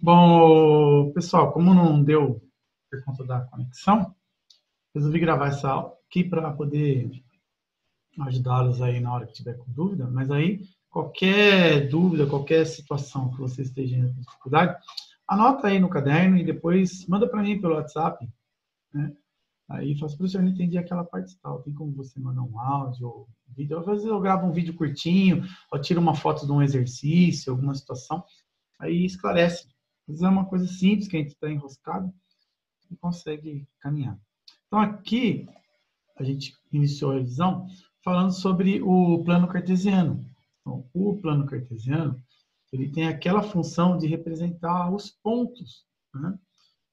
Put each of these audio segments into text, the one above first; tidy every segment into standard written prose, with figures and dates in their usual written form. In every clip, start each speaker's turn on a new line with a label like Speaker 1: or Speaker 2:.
Speaker 1: Bom, pessoal, como não deu por conta da conexão, resolvi gravar essa aula aqui para poder ajudá-los aí na hora que tiver com dúvida, mas aí qualquer dúvida, qualquer situação que você esteja com dificuldade, anota aí no caderno e depois manda para mim pelo WhatsApp, né? Aí faz, professor, eu não entendi aquela parte tal. Tem como você mandar um áudio ou um vídeo? Às vezes eu gravo um vídeo curtinho, ou tiro uma foto de um exercício, alguma situação, aí esclarece. Às vezes é uma coisa simples que a gente está enroscado e consegue caminhar. Então, aqui, a gente iniciou a revisão falando sobre o plano cartesiano. Então, o plano cartesiano, ele tem aquela função de representar os pontos, né,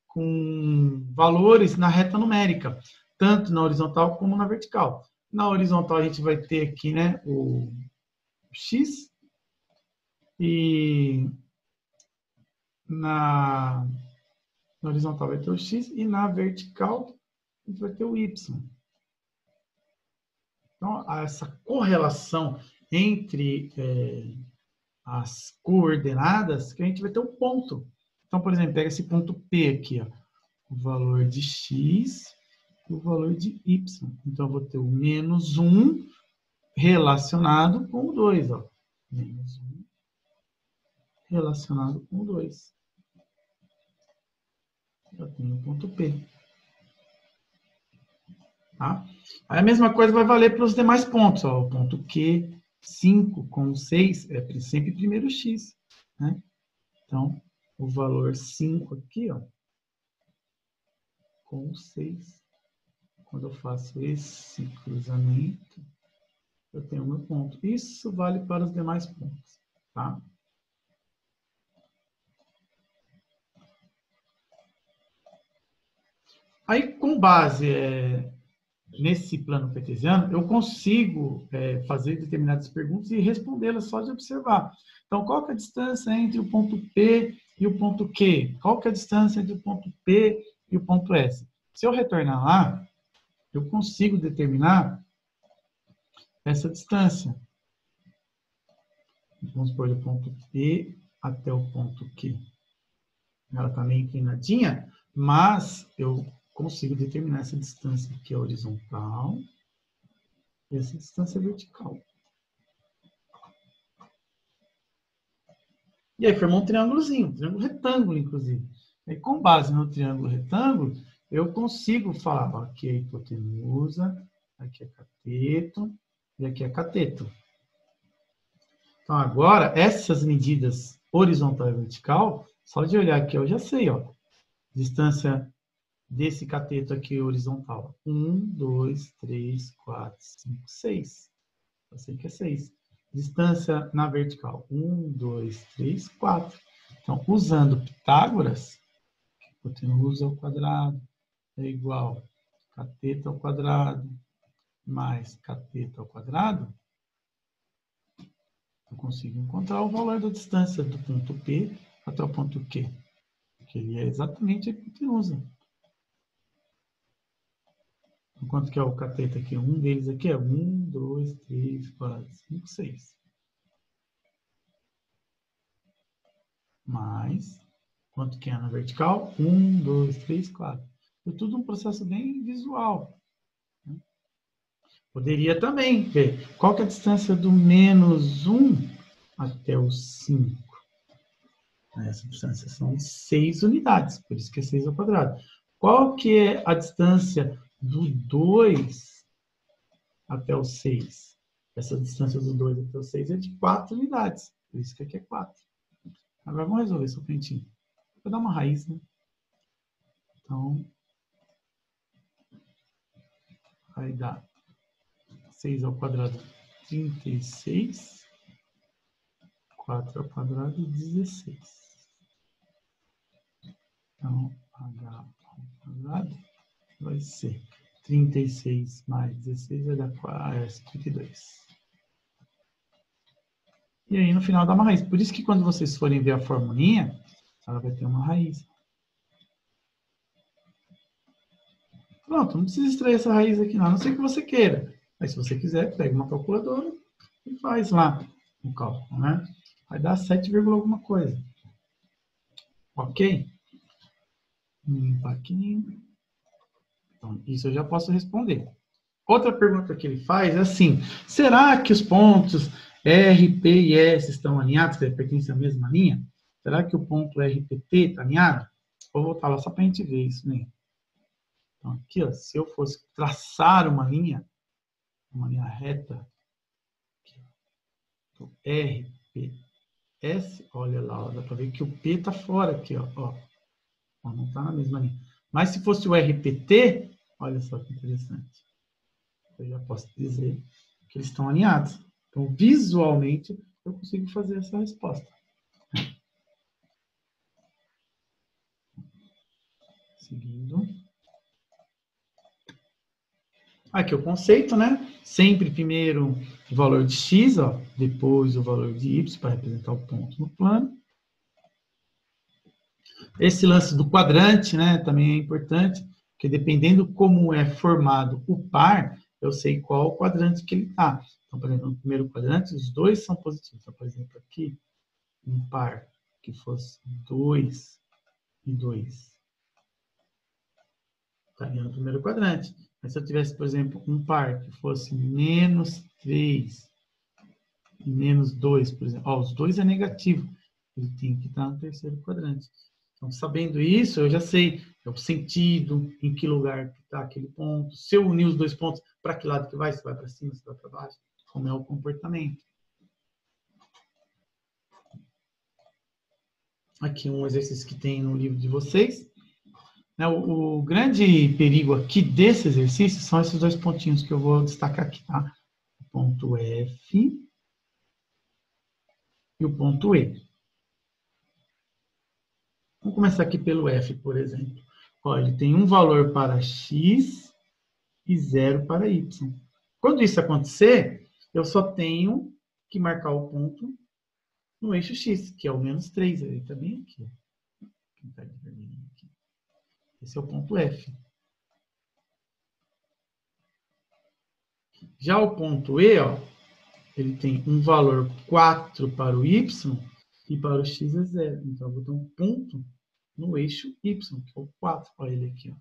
Speaker 1: com valores na reta numérica, tanto na horizontal como na vertical. Na horizontal, a gente vai ter aqui, né, o x, e na horizontal vai ter o x, e na vertical a gente vai ter o y. Então, essa correlação entre as coordenadas, que a gente vai ter um ponto. Então, por exemplo, pega esse ponto P aqui, ó, o valor de x e o valor de y. Então, eu vou ter o menos 1 relacionado com o 2. Ó. Menos 1 relacionado com o 2. Eu tenho o ponto P. Tá? Aí a mesma coisa vai valer para os demais pontos. Ó. O ponto Q, 5 com 6 é sempre primeiro x. Né? Então, o valor 5 aqui, ó, com 6. Quando eu faço esse cruzamento, eu tenho o meu ponto. Isso vale para os demais pontos. Tá? Aí, com base nesse plano cartesiano, eu consigo fazer determinadas perguntas e respondê-las só de observar. Então, qual que é a distância entre o ponto P e o ponto Q? Qual que é a distância entre o ponto P e o ponto S? Se eu retornar lá, eu consigo determinar essa distância. Vamos supor, do ponto P até o ponto Q. Ela está meio inclinadinha, mas eu consigo determinar essa distância que é horizontal e essa distância vertical. E aí formou um triângulozinho, um triângulo retângulo, inclusive. E com base no triângulo retângulo, eu consigo falar, ó, aqui é hipotenusa, aqui é cateto e aqui é cateto. Então, agora, essas medidas horizontal e vertical, só de olhar aqui eu já sei, ó. Distância desse cateto aqui horizontal. 1, 2, 3, 4, 5, 6. Eu sei que é 6. Distância na vertical. 1, 2, 3, 4. Então, usando Pitágoras, hipotenusa ao quadrado é igual cateto ao quadrado mais cateto ao quadrado, eu consigo encontrar o valor da distância do ponto P até o ponto Q, que ele é exatamente a hipotenusa. Quanto que é o cateto aqui? Um deles aqui é 1, 2, 3, 4, 5, 6. Mais, quanto que é na vertical? 1, 2, 3, 4. É tudo um processo bem visual. Poderia também ver qual que é a distância do menos 1 até o 5. Essa distância são 6 unidades, por isso que é 6 ao quadrado. Qual que é a distância do 2 até o 6? Essa distância do 2 até o 6 é de 4 unidades, por isso que aqui é 4. Agora vamos resolver isso prontinho. Vou dar uma raiz, né? Então, vai dar 6 ao quadrado, 36. 4 ao quadrado, 16. Então, h ao quadrado vai ser 36 mais 16 vai dar 32. E aí, no final, dá uma raiz. Por isso que quando vocês forem ver a formulinha, ela vai ter uma raiz. Pronto, não precisa extrair essa raiz aqui, não. A não ser que você queira. Mas se você quiser, pega uma calculadora e faz lá o cálculo, né? Vai dar 7, alguma coisa. Ok? Limpar aqui. Então, isso eu já posso responder. Outra pergunta que ele faz é assim, será que os pontos R, P e S estão alinhados, que pertencem à mesma linha? Será que o ponto RPT está alinhado? Vou voltar lá só para a gente ver isso, né? Então, aqui, ó, se eu fosse traçar uma linha reta, aqui, ó, R, P, S, olha lá, ó, dá para ver que o P está fora aqui, ó, não está na mesma linha. Mas se fosse o RPT, olha só que interessante. Eu já posso dizer que eles estão alinhados. Então, visualmente, eu consigo fazer essa resposta. Seguindo. Aqui o conceito, né? Sempre primeiro o valor de x, ó, depois o valor de y para representar o ponto no plano. Esse lance do quadrante, né, também é importante, porque dependendo como é formado o par, eu sei qual quadrante que ele está. Então, por exemplo, no primeiro quadrante, os dois são positivos. Então, por exemplo, aqui, um par que fosse 2 e 2 estaria no primeiro quadrante. Mas se eu tivesse, por exemplo, um par que fosse menos 3 e menos 2, por exemplo, ó, os dois é negativo, ele tem que estar no terceiro quadrante. Então, sabendo isso, eu já sei o sentido, em que lugar está aquele ponto. Se eu unir os dois pontos, para que lado que vai? Se vai para cima, se vai para baixo. Como é o comportamento. Aqui um exercício que tem no livro de vocês. O grande perigo aqui desse exercício são esses dois pontinhos que eu vou destacar aqui, tá? O ponto F e o ponto E. Vamos começar aqui pelo F, por exemplo. Ó, ele tem um valor para x e 0 para y. Quando isso acontecer, eu só tenho que marcar o ponto no eixo x, que é o menos 3. Ele está bem aqui. Esse é o ponto F. Já o ponto E, ó, ele tem um valor 4 para o y e para o x é 0. Então, eu vou ter um ponto no eixo y, que é o 4 para ele aqui.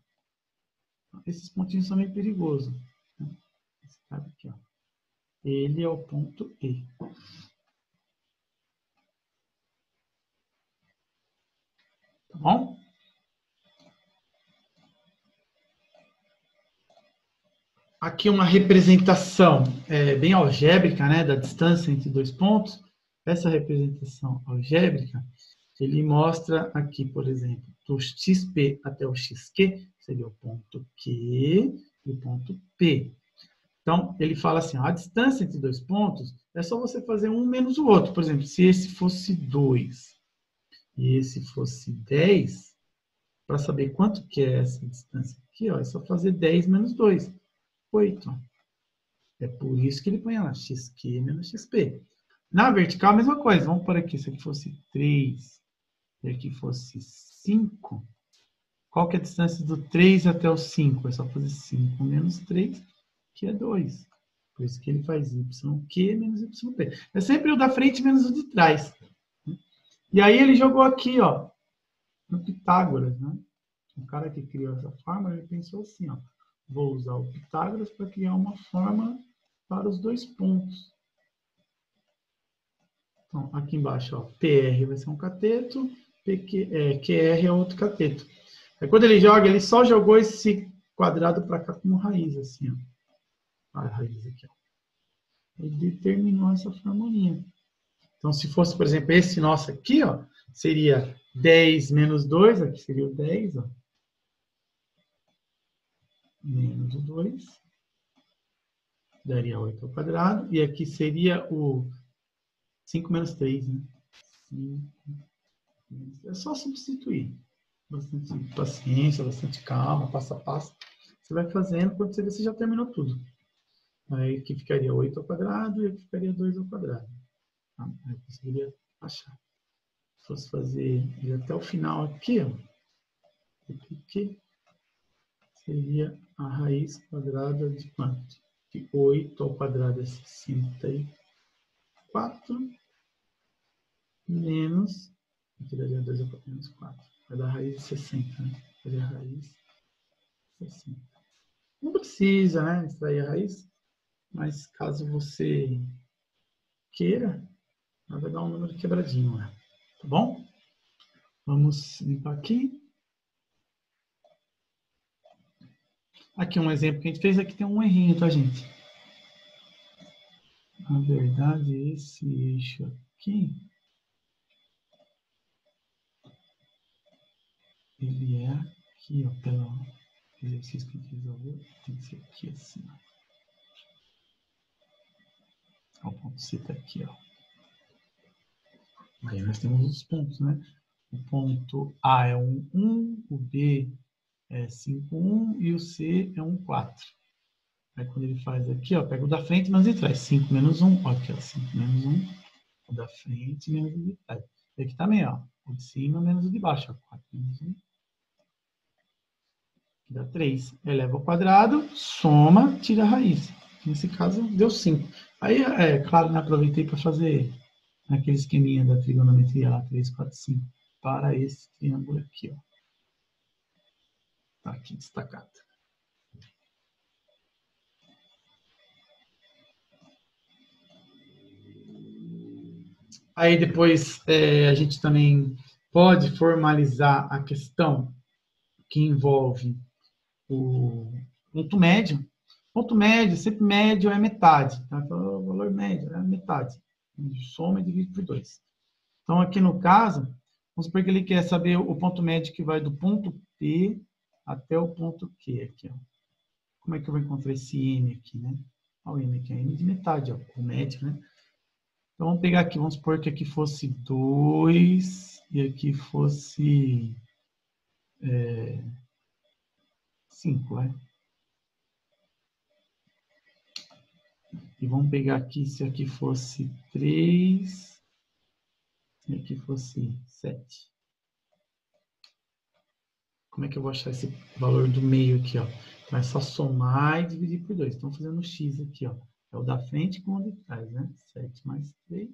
Speaker 1: Ó. Esses pontinhos são meio perigosos. Né? Esse cara aqui, ó. Ele é o ponto E. Tá bom? Aqui uma representação bem algébrica, né, da distância entre dois pontos. Essa representação algébrica, ele mostra aqui, por exemplo, do XP até o XQ, seria o ponto Q e o ponto P. Então, ele fala assim, ó, a distância entre dois pontos é só você fazer um menos o outro. Por exemplo, se esse fosse 2 e esse fosse 10, para saber quanto que é essa distância aqui, ó, é só fazer 10 menos 2, 8. É por isso que ele põe lá XQ menos XP. Na vertical, a mesma coisa. Vamos por aqui, se aqui fosse 3 e aqui fosse 5. Qual que é a distância do 3 até o 5? É só fazer 5 menos 3, que é 2. Por isso que ele faz YQ menos YP. É sempre o da frente menos o de trás. E aí ele jogou aqui, ó, no Pitágoras, né? O cara que criou essa fórmula, ele pensou assim, ó, vou usar o Pitágoras para criar uma fórmula para os dois pontos. Então, aqui embaixo, ó, PR vai ser um cateto, QR é outro cateto. Aí, quando ele joga, ele só jogou esse quadrado para cá como raiz, assim, ó. A raiz aqui, ó. Ele determinou essa formulinha. Então, se fosse, por exemplo, esse nosso aqui, ó, seria 10 menos 2, aqui seria o 10, ó. Menos o 2. Daria 8 ao quadrado. E aqui seria o 5 menos 3, né? 5. É só substituir. Bastante paciência, bastante calma, passo a passo. Você vai fazendo, quando você vê, você já terminou tudo. Aí aqui ficaria 8 ao quadrado e aqui ficaria 2 ao quadrado. Tá? Aí eu conseguiria achar. Se fosse fazer até o final aqui, ó, aqui seria a raiz quadrada de quanto? De 8 ao quadrado é 64 menos, aqui daria 2 ao quadrado menos 4. Vai dar raiz de 60, né? Fazer a raiz de 60. Não precisa, né, extrair a raiz, mas caso você queira, vai dar um número quebradinho lá, tá bom? Vamos limpar aqui. Aqui um exemplo que a gente fez, aqui tem um errinho, tá, gente? Na verdade, esse eixo aqui, ele é aqui, ó, pelo exercício que a gente resolveu, tem que ser aqui assim, ó. O ponto C tá aqui, ó. Aí nós temos os pontos, né? O ponto A é 1, o B é 5,1 e o C é 1,4. Aí quando ele faz aqui, ó, pega o da frente menos o de trás. 5 menos 1, ó, aqui, ó, 5 menos 1, o da frente menos o de trás. E aqui também, ó, o de cima menos o de baixo, ó, 4 menos 1. Que dá 3. Eleva ao quadrado, soma, tira a raiz. Nesse caso, deu 5. Aí, claro, né, aproveitei para fazer aquele esqueminha da trigonometria lá, 3, 4, 5, para esse triângulo aqui, ó. Tá aqui destacado. Aí depois a gente também pode formalizar a questão que envolve o ponto médio. Ponto médio, sempre médio é metade. Tá? Então, o valor médio é metade. Soma e divide por 2. Então, aqui no caso, vamos supor que ele quer saber o ponto médio que vai do ponto P até o ponto Q. Aqui, ó. Como é que eu vou encontrar esse M aqui, né? Olha o M aqui, é M de metade, ó, o médio, né? Então, vamos pegar aqui, vamos supor que aqui fosse 2 e aqui fosse 5, né? E vamos pegar aqui, se aqui fosse 3 e aqui fosse 7. Como é que eu vou achar esse valor do meio aqui, ó? Então, é só somar e dividir por 2. Estão fazendo um X aqui, ó. É o da frente com o de trás, né? 7 mais 3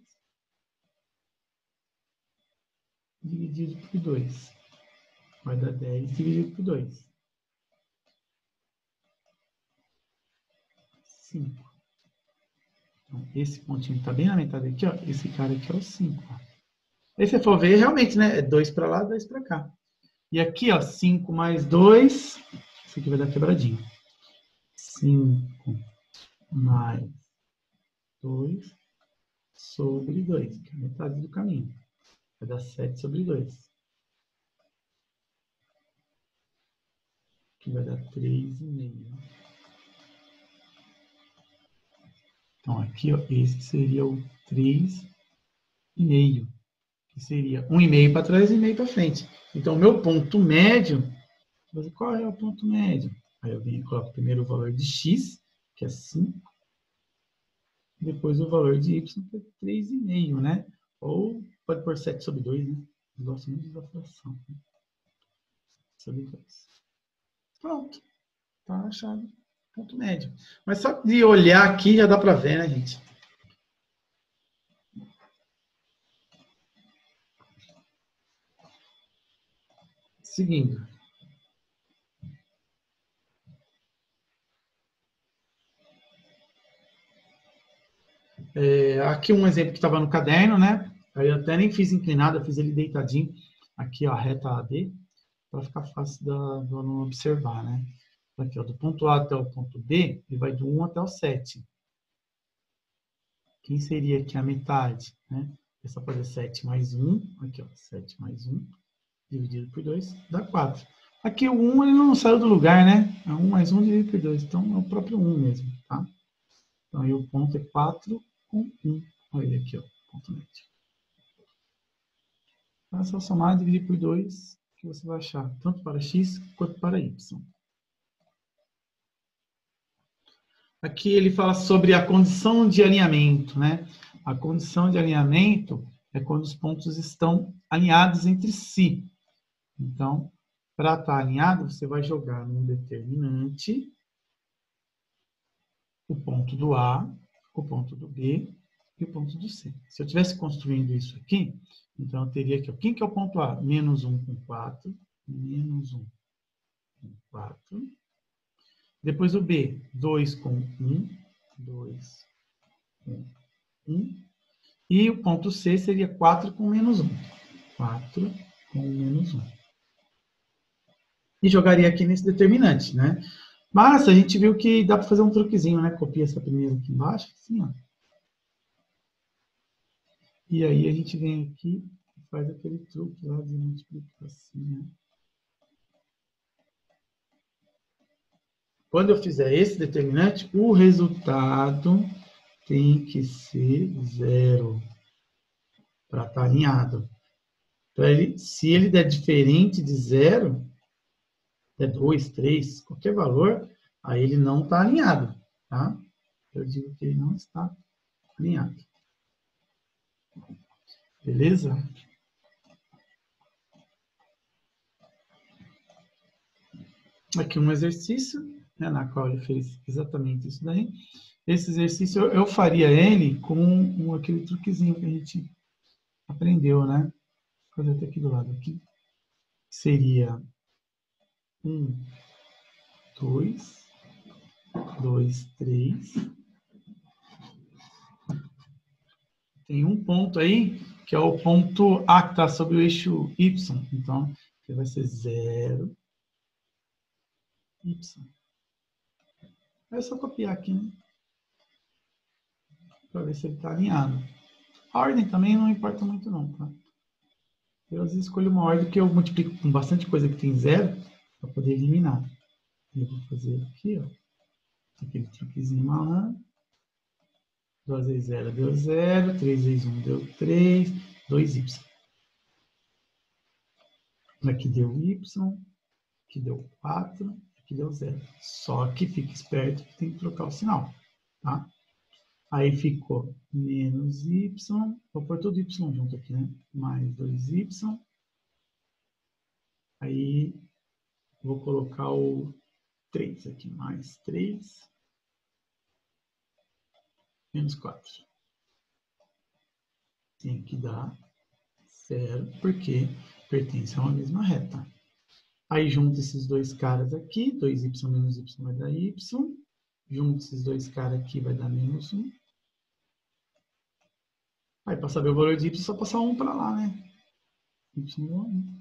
Speaker 1: dividido por 2. Vai dar 10 dividido por 2. 5. Então, esse pontinho está bem na metade aqui, ó. Esse cara aqui é o 5. Ó. Aí você for ver, realmente, né? É 2 para lá, 2 para cá. E aqui, ó, 5 mais 2. Isso aqui vai dar quebradinho. 5 mais 2 sobre 2, que é a metade do caminho. Vai dar 7 sobre 2. Que vai dar 3,5. Então, aqui, ó, esse seria o 3,5. Que seria 1,5 para trás e 1,5 para frente. Então, o meu ponto médio, qual é o ponto médio? Aí eu venho e coloco primeiro o valor de x, que é 5, depois o valor de y, que é 3,5, né? Ou pode pôr 7 sobre 2, né? Eu gosto muito da fração. Né? Sobre 2. Pronto. Tá achado. Ponto médio. Mas só de olhar aqui já dá para ver, né, gente? Seguindo. Aqui um exemplo que estava no caderno, né? Aí eu até nem fiz inclinado, eu fiz ele deitadinho. Aqui, ó, a reta AB, para ficar fácil do aluno observar, né? Aqui, ó, do ponto A até o ponto B, ele vai do 1 até o 7. Quem seria aqui a metade, né? É só fazer 7 mais 1, aqui, ó, 7 mais 1, dividido por 2, dá 4. Aqui o 1 ele não saiu do lugar, né? É 1 mais 1 dividido por 2, então é o próprio 1 mesmo, tá? Então aí o ponto é 4 com 1. Olha ele aqui, ó, ponto médio. Então é só somar e dividir por 2 que você vai achar, tanto para x quanto para y. Aqui ele fala sobre a condição de alinhamento, né? A condição de alinhamento é quando os pontos estão alinhados entre si. Então, para estar alinhado, você vai jogar num determinante o ponto do A, o ponto do B e o ponto do C. Se eu estivesse construindo isso aqui, Então, eu teria aqui, ó, quem que é o ponto A? Menos 1 com 4, menos 1 com 4. Depois o B, 2 com 1, 2 com 1. E o ponto C seria 4 com menos 1. 4 com menos 1. E jogaria aqui nesse determinante, né? Mas a gente viu que dá para fazer um truquezinho, né? Copia essa primeira aqui embaixo, assim, ó. E aí a gente vem aqui e faz aquele truque lá de multiplicar assim, né? Quando eu fizer esse determinante, o resultado tem que ser 0 para estar alinhado. Então, se ele der diferente de 0, é 2, 3, qualquer valor, aí ele não está alinhado, tá? Eu digo que ele não está alinhado. Beleza? Aqui um exercício, né, na qual ele fez exatamente isso daí. Esse exercício eu faria ele com aquele truquezinho que a gente aprendeu, né? Vou fazer até aqui do lado aqui. Seria 1, 2, 2, 3. Tem um ponto aí, que é o ponto A, que está sobre o eixo Y. Então, vai ser 0, Y. É só copiar aqui, né? Para ver se ele está alinhado. A ordem também não importa muito não, tá? Eu às vezes escolho uma ordem que eu multiplico com bastante coisa que tem 0, para poder eliminar. Eu vou fazer aqui, ó. Aquele truquezinho malandro. 2 vezes 0 deu 0, 3 vezes 1 deu 3, 2y. Aqui deu y, aqui deu 4, aqui deu 0. Só que fique esperto que tem que trocar o sinal, tá? Aí ficou menos y, vou pôr tudo y junto aqui, né? Mais 2y. Aí vou colocar o 3 aqui, mais 3, menos 4. Tem que dar 0, porque pertence a uma mesma reta. Aí junto esses dois caras aqui, 2y menos y vai dar y. Junto esses dois caras aqui vai dar menos 1. Aí para saber o valor de y, é só passar 1 para lá, né? Y igual a 1.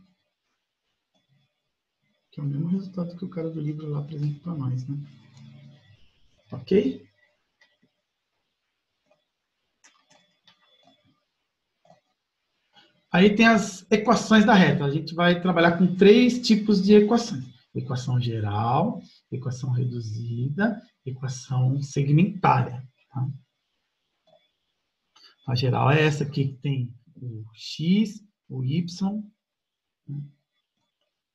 Speaker 1: Que é o mesmo resultado que o cara do livro lá apresenta para nós, né? Ok? Aí tem as equações da reta. A gente vai trabalhar com 3 tipos de equações. Equação geral, equação reduzida, equação segmentária. Tá? A geral é essa aqui que tem o x, o y. Né?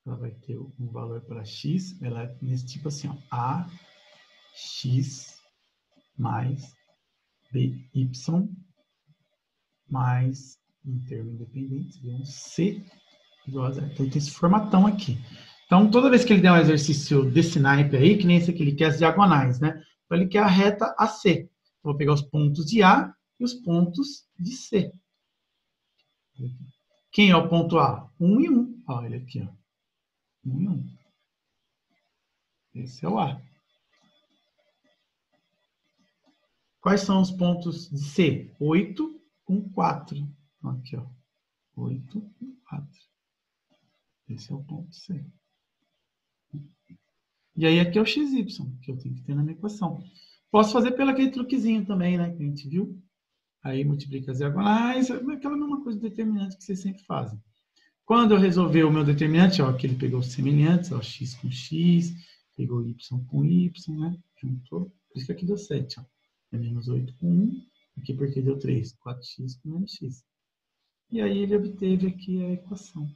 Speaker 1: Ela vai ter um valor para x. Ela é nesse tipo assim, ó, ax mais by mais um termo independente, seria um c igual a 0. Então, tem esse formatão aqui. Então, toda vez que ele der um exercício desse naipe aí, que nem esse aqui, ele quer as diagonais, né? Então, ele quer a reta AC. Eu vou pegar os pontos de A e os pontos de C. Quem é o ponto A? 1 e 1. Olha ele aqui, ó. 1 e 1. Esse é o A. Quais são os pontos de C? 8 com 4. Aqui, ó. 8 com 4. Esse é o ponto C. E aí aqui é o XY, que eu tenho que ter na minha equação. Posso fazer pelo aquele truquezinho também, né? Que a gente viu. Aí multiplica as diagonais, aquela mesma coisa do determinante que vocês sempre fazem. Quando eu resolver o meu determinante, ó, aqui ele pegou os semelhantes, ó, x com x, pegou y com y, né? Juntou. Por isso que aqui deu 7, ó. É menos 8 com 1. Aqui porque deu 3, 4x com menos x. E aí ele obteve aqui a equação.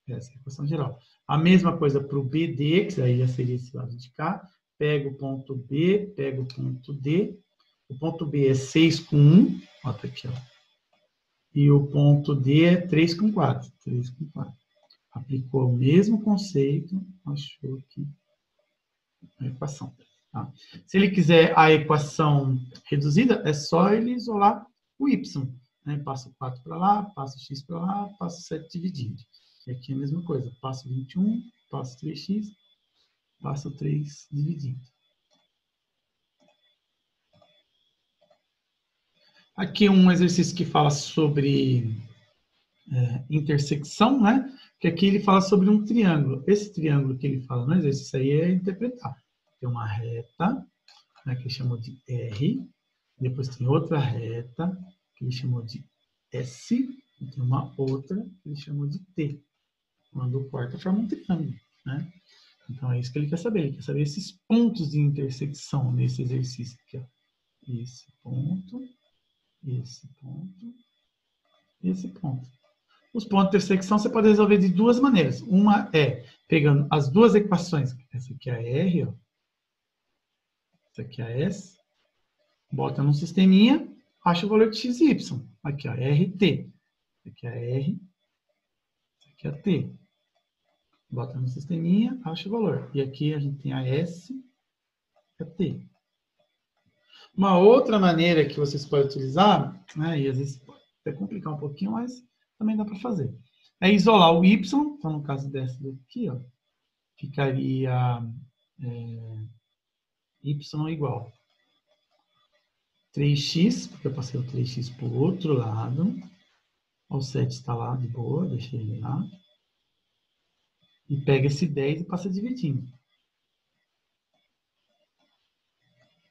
Speaker 1: Essa é a equação geral. A mesma coisa para o BD, que aí já seria esse lado de cá. Pega o ponto B, pega o ponto D. O ponto B é 6 com 1. Ó, tá aqui, ó. E o ponto D é 3 com 4. 3 com 4. Aplicou o mesmo conceito, achou aqui a equação. Tá? Se ele quiser a equação reduzida, é só ele isolar o y. né? Passo 4 para lá, passo x para lá, passo 7 dividindo. E aqui é a mesma coisa, passo 21, passo 3x, passo 3 dividindo. Aqui um exercício que fala sobre intersecção, né? Que aqui ele fala sobre um triângulo. Esse triângulo que ele fala no exercício aí é interpretar. Tem uma reta, né, que ele chamou de R, depois tem outra reta, que ele chamou de S, e tem uma outra, que ele chamou de T. Quando corta, forma um triângulo, né? Então é isso que ele quer saber. Ele quer saber esses pontos de intersecção nesse exercício aqui, ó. Esse ponto, esse ponto, esse ponto. Os pontos de intersecção você pode resolver de duas maneiras. Uma é pegando as duas equações. Essa aqui é a R, ó. Essa aqui é a S. Bota num sisteminha, acha o valor de x e y. Aqui, ó, RT. Essa aqui é a R. Essa aqui é a T. Bota no sisteminha, acha o valor. E aqui a gente tem a S e a T. Uma outra maneira que vocês podem utilizar, né, e às vezes pode até complicar um pouquinho, mas também dá para fazer, é isolar o y. Então, no caso dessa daqui, ó, ficaria y igual 3x, porque eu passei o 3x para o outro lado. O 7 está lá de boa, deixa ele lá. E pega esse 10 e passa dividindo.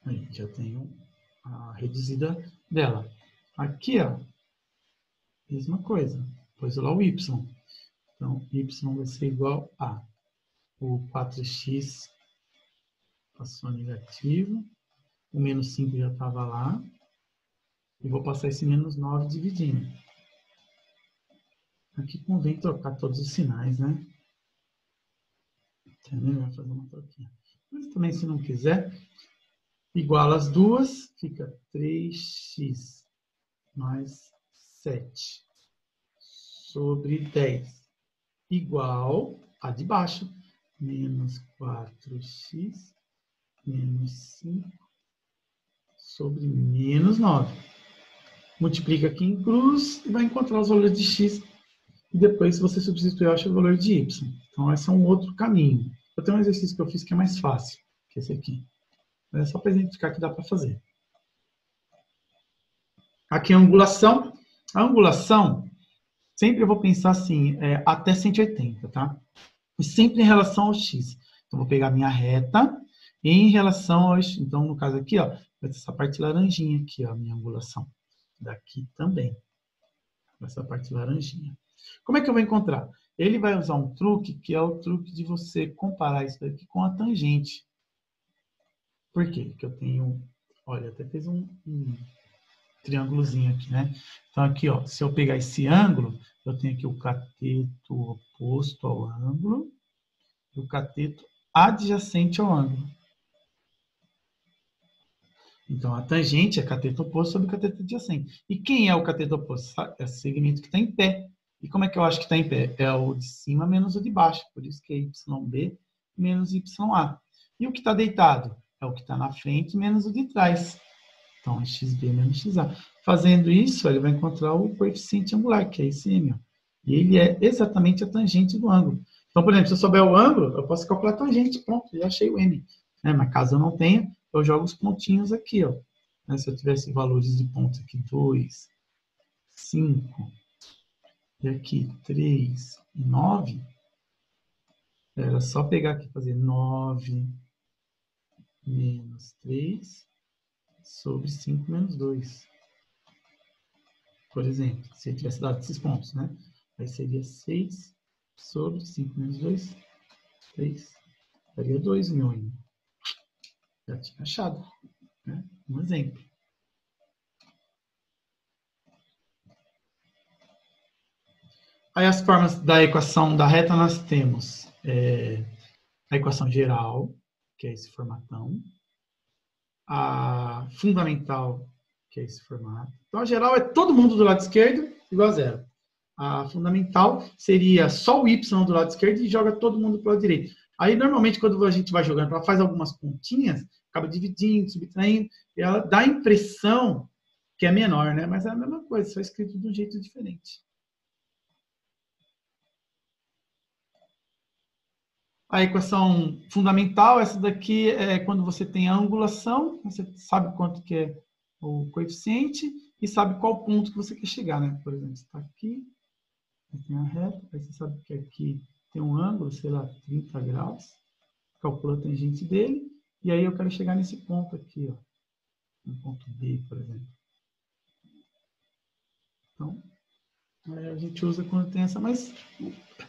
Speaker 1: Aí, já tenho a reduzida dela. Aqui, ó, mesma coisa. Vou isolar o y. Então, y vai ser igual a o 4x passou negativo. O menos 5 já estava lá. E vou passar esse menos 9 dividindo. Aqui convém trocar todos os sinais, né? É melhor fazer uma troquinha. Mas também, se não quiser, iguala as duas, fica 3x mais 7 sobre 10 igual a de baixo, menos 4x menos 5 sobre menos 9. Multiplica aqui em cruz e vai encontrar os valores de x. E depois, se você substituir, acha o valor de y. Então, esse é um outro caminho. Eu tenho um exercício que eu fiz que é mais fácil, que é esse aqui. É só para exemplificar que dá para fazer. Aqui a angulação. A angulação, sempre eu vou pensar assim, até 180, tá? E sempre em relação ao x. Então, vou pegar a minha reta e em relação ao x. Então, no caso aqui, ó, vai ter essa parte laranjinha aqui, ó, a minha angulação. Daqui também. Essa parte laranjinha. Como é que eu vou encontrar? Ele vai usar um truque, que é o truque de você comparar isso daqui com a tangente. Por quê? Porque eu tenho... Olha, até fez um triângulozinho aqui, né? Então, aqui, ó, se eu pegar esse ângulo, eu tenho aqui o cateto oposto ao ângulo e o cateto adjacente ao ângulo. Então, a tangente é cateto oposto sobre cateto adjacente. E quem é o cateto oposto? É o segmento que está em pé. E como é que eu acho que está em pé? É o de cima menos o de baixo. Por isso que é YB menos YA. E o que está deitado? É o que está na frente menos o de trás. Então, é XB menos XA. Fazendo isso, ele vai encontrar o coeficiente angular, que é esse M. Ó. E ele é exatamente a tangente do ângulo. Então, por exemplo, se eu souber o ângulo, eu posso calcular a tangente. Pronto, já achei o M. Mas caso eu não tenha, eu jogo os pontinhos aqui. Ó. Se eu tivesse valores de pontos aqui, 2, 5, e aqui 3 e 9, era só pegar aqui e fazer 9 menos 3 sobre 5 menos 2. Por exemplo, se eu tivesse dado esses pontos, né? Aí seria 6 sobre 5 menos 2, 3. Daria 2 meu ainda. Já tinha achado, né? Um exemplo. Aí as formas da equação da reta nós temos a equação geral, que é esse formatão. A fundamental, que é esse formato. Então, a geral é todo mundo do lado esquerdo igual a zero. A fundamental seria só o y do lado esquerdo e joga todo mundo para o lado direito. Aí, normalmente, quando a gente vai jogando, ela faz algumas pontinhas, acaba dividindo, subtraindo, e ela dá a impressão que é menor, né? Mas é a mesma coisa, só escrito de um jeito diferente. A equação fundamental, essa daqui é quando você tem a angulação, você sabe quanto que é o coeficiente e sabe qual ponto que você quer chegar, né? Por exemplo, você está aqui, tem a reta, aí você sabe que aqui tem um ângulo, sei lá, 30 graus, calcula a tangente dele, e aí eu quero chegar nesse ponto aqui, ó, no ponto B, por exemplo. Então, a gente usa quando tem essa, mas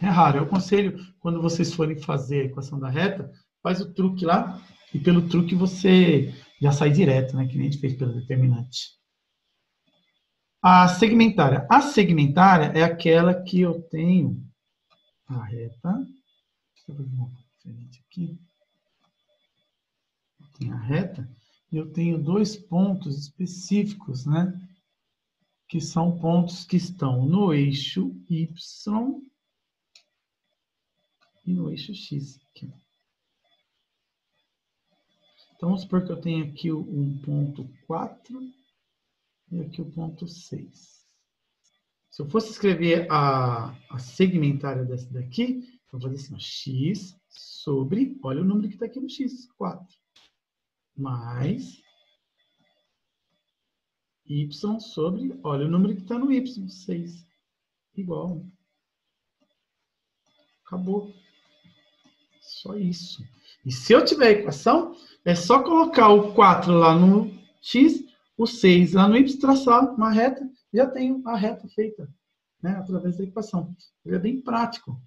Speaker 1: é raro. Eu aconselho, quando vocês forem fazer a equação da reta, faz o truque lá, e pelo truque você já sai direto, né? Que nem a gente fez pelo determinante. A segmentária. A segmentária é aquela que eu tenho a reta. Deixa eu fazer uma diferente aqui. Eu tenho a reta e eu tenho dois pontos específicos, né? Que são pontos que estão no eixo Y e no eixo X. Aqui. Então, vamos supor que eu tenho aqui um ponto 4 e aqui o ponto 6. Se eu fosse escrever a segmentária dessa daqui, eu vou fazer assim, ó, x sobre, olha o número que está aqui no x, 4, mais y sobre, olha o número que está no y, 6, igual. Acabou. Só isso. E se eu tiver a equação, é só colocar o 4 lá no x, o 6 lá no y, traçar uma reta, já tenho a reta feita, né, através da equação. Ele é bem prático.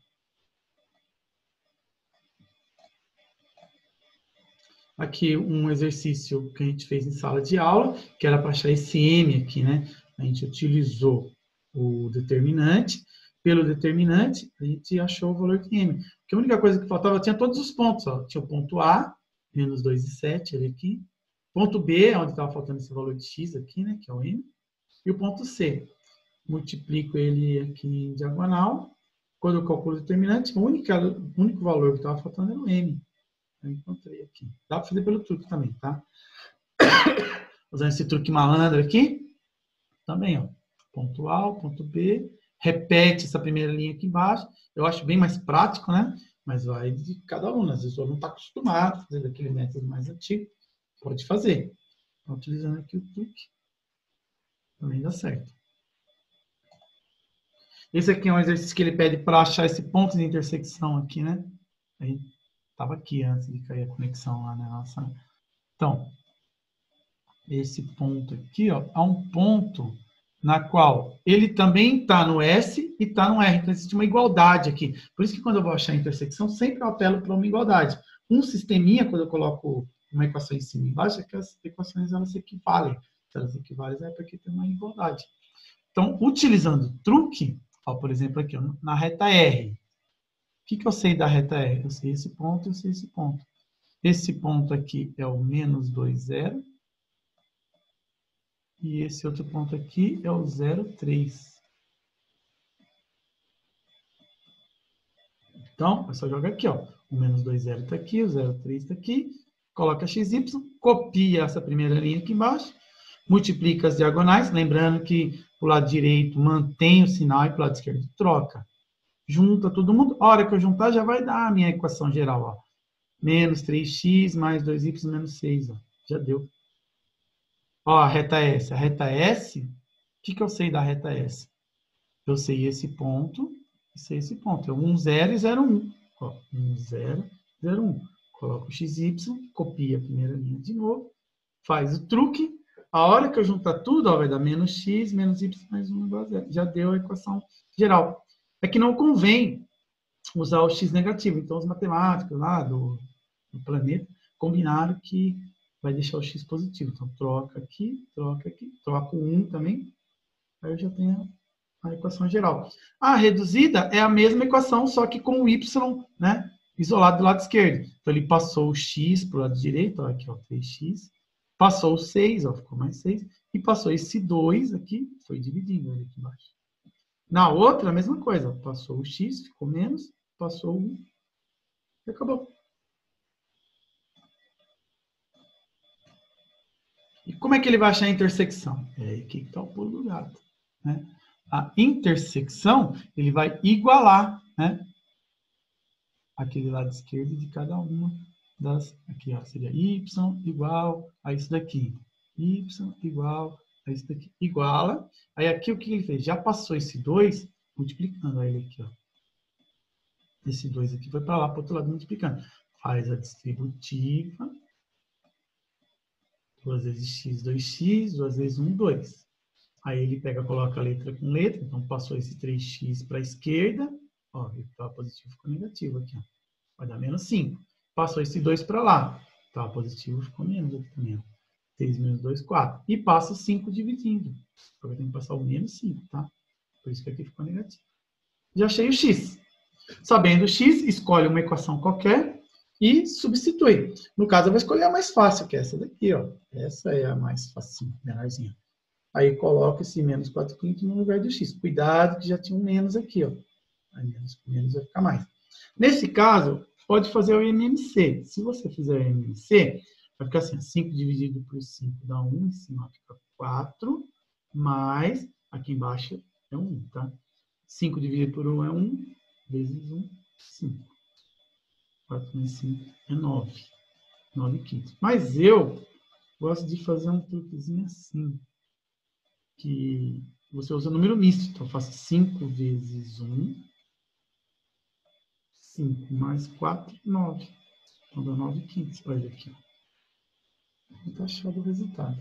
Speaker 1: Aqui um exercício que a gente fez em sala de aula, que era para achar esse m aqui, né? A gente utilizou o determinante. Pelo determinante, a gente achou o valor de m. Porque a única coisa que faltava, tinha todos os pontos. Ó. Tinha o ponto A, menos 2,7, ele aqui. Ponto B, onde estava faltando esse valor de x aqui, né? Que é o m. E o ponto C. Multiplico ele aqui em diagonal. Quando eu calculo o determinante, o único valor que estava faltando era o m. Eu encontrei aqui. Dá para fazer pelo truque também, tá? Usando esse truque malandro aqui. Também, ó. Ponto A, ponto B. Repete essa primeira linha aqui embaixo. Eu acho bem mais prático, né? Mas vai de cada aluno. Às vezes o aluno está acostumado a fazer daquele método mais antigo. Pode fazer. Então, utilizando aqui o truque. Também dá certo. Esse aqui é um exercício que ele pede para achar esse ponto de intersecção aqui, né? Aí estava aqui antes de cair a conexão lá na nossa. Então, esse ponto aqui, ó, é um ponto na qual ele também está no S e está no R. Então, existe uma igualdade aqui. Por isso que quando eu vou achar a intersecção, sempre eu apelo para uma igualdade. Um sisteminha, quando eu coloco uma equação em cima e embaixo, é que as equações elas se equivalem. Se elas equivalem, é porque tem uma igualdade. Então, utilizando o truque, ó, por exemplo, aqui, ó, na reta R. O que eu sei da reta R? Eu sei esse ponto, eu sei esse ponto. Esse ponto aqui é o menos 2, 0. E esse outro ponto aqui é o 0,3. Então, é só jogar aqui, ó. O menos 2, 0 está aqui, o 0,3 está aqui. Coloca XY, copia essa primeira linha aqui embaixo, multiplica as diagonais, lembrando que para o lado direito mantém o sinal e para o lado esquerdo troca. Junta todo mundo. A hora que eu juntar, já vai dar a minha equação geral, ó. Menos 3x mais 2y menos 6, ó. Já deu. Ó, a reta S. A reta S, o que eu sei da reta S? Eu sei esse ponto e sei esse ponto. É 1, 0 e 0, 1. Ó, 1, 0, 0, 1. Coloco o XY, copia a primeira linha de novo, faz o truque. A hora que eu juntar tudo, ó, vai dar menos x, menos y, mais 1 igual a 0. Já deu a equação geral. É que não convém usar o x negativo. Então, os matemáticos lá do planeta combinaram que vai deixar o x positivo. Então, troca aqui, troca o 1 também. Aí eu já tenho a equação geral. A reduzida é a mesma equação, só que com o y, né, isolado do lado esquerdo. Então, ele passou o x para o lado direito, ó, aqui, ó, 3x. Passou o 6, ó, ficou mais 6. E passou esse 2 aqui, foi dividindo ali aqui embaixo. Na outra, a mesma coisa. Passou o x, ficou menos. Passou o 1 e acabou. Como é que ele vai achar a intersecção? É aqui que está o pulo do gato, né? A intersecção, ele vai igualar, né, aquele lado esquerdo de cada uma das... Aqui, ó, seria y igual a isso daqui. Y igual a isso daqui. Iguala. Aí aqui o que ele fez? Já passou esse 2, multiplicando ele aqui, ó. Esse 2 aqui foi para lá, para o outro lado, multiplicando. Faz a distributiva. 2 vezes x, 2x, 2 vezes 1, 2. Aí ele pega, coloca a letra com letra. Então, passou esse 3x para a esquerda. Ó, estava positivo, ficou negativo aqui. Ó. Vai dar menos 5. Passou esse 2 para lá. Estava positivo, ficou menos aqui também. Ó. 6 menos 2, 4. E passa o 5 dividindo. Porque tem que passar o menos 5, tá? Por isso que aqui ficou negativo. Já achei o x. Sabendo o x, escolhe uma equação qualquer e substitui. No caso, eu vou escolher a mais fácil, que é essa daqui, ó. Essa é a mais facinha, menorzinha. Aí coloca esse menos 4/5 no lugar do x. Cuidado que já tinha um menos aqui, ó. Aí menos vai ficar mais. Nesse caso, pode fazer o MMC. Se você fizer o MMC, vai ficar assim, 5 dividido por 5 dá 1, em cima fica 4, mais, aqui embaixo é 1, tá? 5 dividido por 1 é 1, vezes 1, 5. 4 mais 5 é 9. 9/5. Mas eu gosto de fazer um truquezinho assim, que você usa número misto. Então, eu faço 5 vezes 1, 5 mais 4, 9. Então, dá 9/5. Olha aqui. Muito achado o resultado.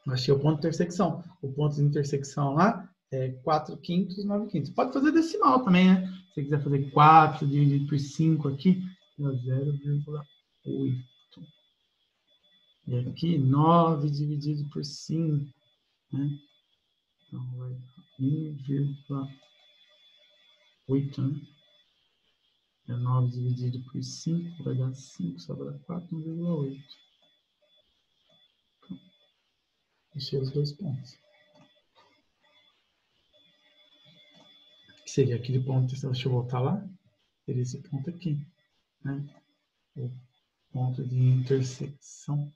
Speaker 1: Achei o ponto de intersecção. O ponto de intersecção lá é 4/5, 9/5. Pode fazer decimal também, né? Se você quiser fazer 4 dividido por 5 aqui, dá 0,8. E aqui, 9 dividido por 5, né? Então, vai dar 1,8, né? É 9 dividido por 5, vai dar 5, sobra 4, 1,8. Então, achei os dois pontos. Que seria aquele ponto, deixa eu voltar lá, seria esse ponto aqui, né? O ponto de intersecção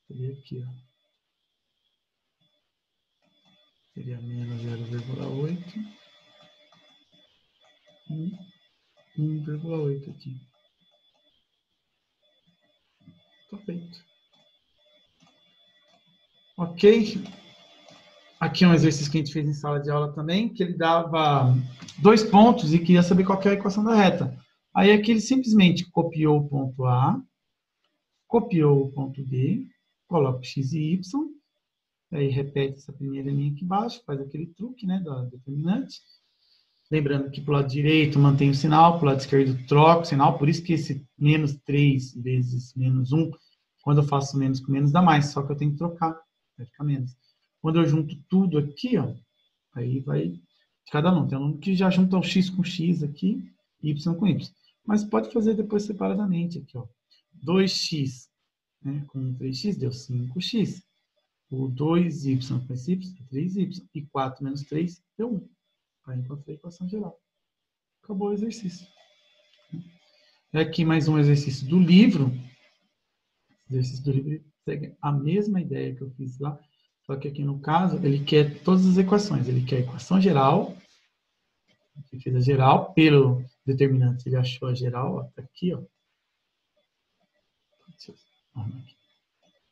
Speaker 1: seria aqui, ó. Seria menos 0,8 e 1,8 aqui. Tá feito. Ok. Aqui é um exercício que a gente fez em sala de aula também, que ele dava 2 pontos e queria saber qual que é a equação da reta. Aí aqui ele simplesmente copiou o ponto A, copiou o ponto B, coloca x e y, aí repete essa primeira linha aqui embaixo, faz aquele truque, né, da determinante. Lembrando que para o lado direito mantém o sinal, para o lado esquerdo troca o sinal, por isso que esse menos 3 vezes menos 1, quando eu faço menos com menos dá mais, só que eu tenho que trocar, vai ficar menos. Quando eu junto tudo aqui, ó, aí vai de cada um. Tem um aluno que já junta o x com x aqui, y com y. Mas pode fazer depois separadamente aqui, ó. 2x, né, com 3x deu 5x. O 2y com esse y é 3y. E 4 menos 3 deu 1. Aí encontrei a equação geral. Acabou o exercício. E aqui mais um exercício do livro. O exercício do livro segue a mesma ideia que eu fiz lá, só que aqui no caso ele quer todas as equações. Ele quer a equação geral, ele fez a geral, pelo determinante ele achou a geral, ó, tá aqui, ó.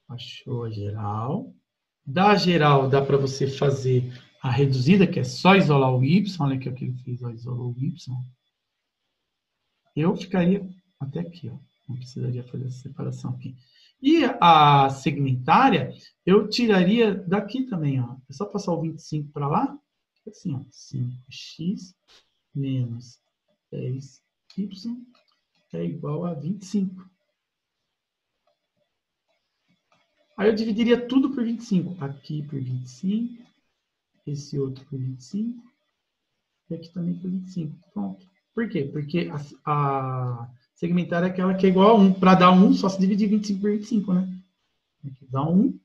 Speaker 1: Achou a geral. Da geral dá para você fazer a reduzida, que é só isolar o y, olha aqui o que ele fez, ó, isolou o y. Eu ficaria até aqui, ó. Não precisaria fazer essa separação aqui. E a segmentária, eu tiraria daqui também, ó. É só passar o 25 para lá. Assim, ó. 5x menos 10y é igual a 25. Aí eu dividiria tudo por 25. Aqui por 25. Esse outro por 25. E aqui também por 25. Pronto. Por quê? Porque a segmentária é aquela que é igual a 1. Para dar 1, só se dividir 25 por 25, né? Aqui dá 1.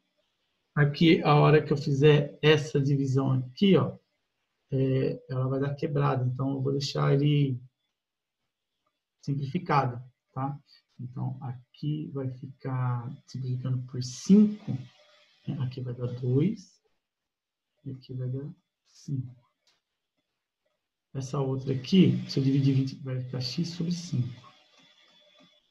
Speaker 1: Aqui, a hora que eu fizer essa divisão aqui, ó, ela vai dar quebrada. Então, eu vou deixar ele simplificado, tá? Então, aqui vai ficar simplificando por 5. Aqui vai dar 2. E aqui vai dar 5. Essa outra aqui, se eu dividir 20, vai ficar x sobre 5. O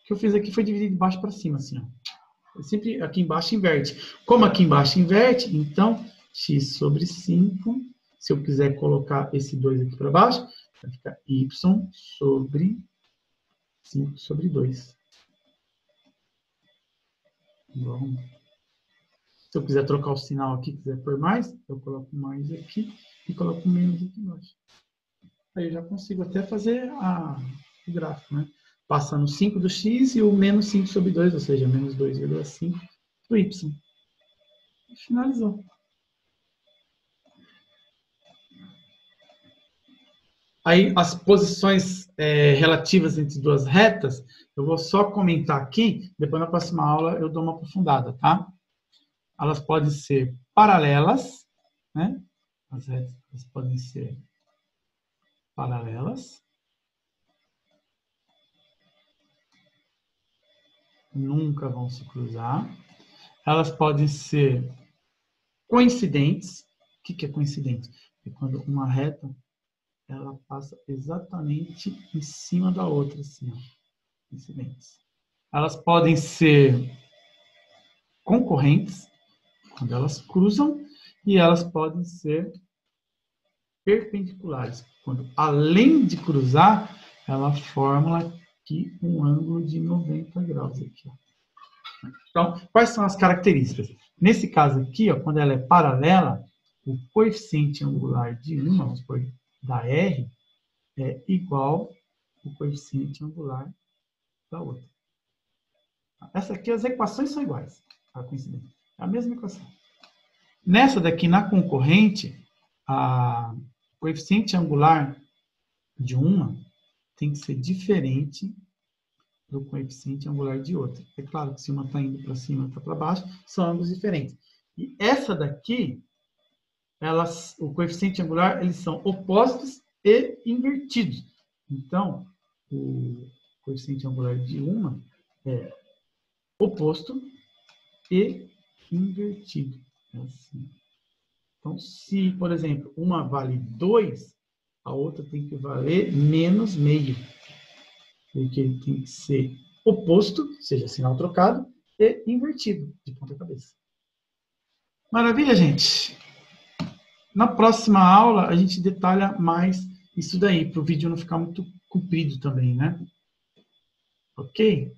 Speaker 1: que eu fiz aqui foi dividir de baixo para cima, assim, ó. Sempre aqui embaixo inverte. Como aqui embaixo inverte, então x sobre 5, se eu quiser colocar esse 2 aqui para baixo, vai ficar y sobre 5 sobre 2. Bom. Se eu quiser trocar o sinal aqui, quiser pôr mais, eu coloco mais aqui e coloco menos aqui embaixo. Aí eu já consigo até fazer o gráfico, né? Passando 5 do x e o menos 5 sobre 2, ou seja, menos 2,5 do y. E finalizou. Aí, as posições relativas entre duas retas, eu vou só comentar aqui, depois na próxima aula eu dou uma aprofundada, tá? Elas podem ser paralelas, né? As retas podem ser paralelas. Nunca vão se cruzar. Elas podem ser coincidentes. O que é coincidente? É quando uma reta ela passa exatamente em cima da outra, assim, ó. Coincidentes. Elas podem ser concorrentes, quando elas cruzam, e elas podem ser perpendiculares, quando além de cruzar, ela forma aqui um ângulo de 90 graus. Aqui, ó. Então, quais são as características? Nesse caso aqui, ó, quando ela é paralela, o coeficiente angular de uma, vamos supor, da R, é igual ao coeficiente angular da outra. Essa aqui, as equações são iguais. A coincidência. É a mesma equação. Nessa daqui, na concorrente, o coeficiente angular de uma tem que ser diferente do coeficiente angular de outra. É claro que se uma está indo para cima e outra para baixo, são ângulos diferentes. E essa daqui, o coeficiente angular, eles são opostos e invertidos. Então, o coeficiente angular de uma é oposto e invertido. É assim. Então, se, por exemplo, uma vale 2, a outra tem que valer menos meio. Porque ele tem que ser oposto, seja sinal trocado, e invertido, de ponta cabeça. Maravilha, gente? Na próxima aula, a gente detalha mais isso daí, para o vídeo não ficar muito comprido também, né? Ok?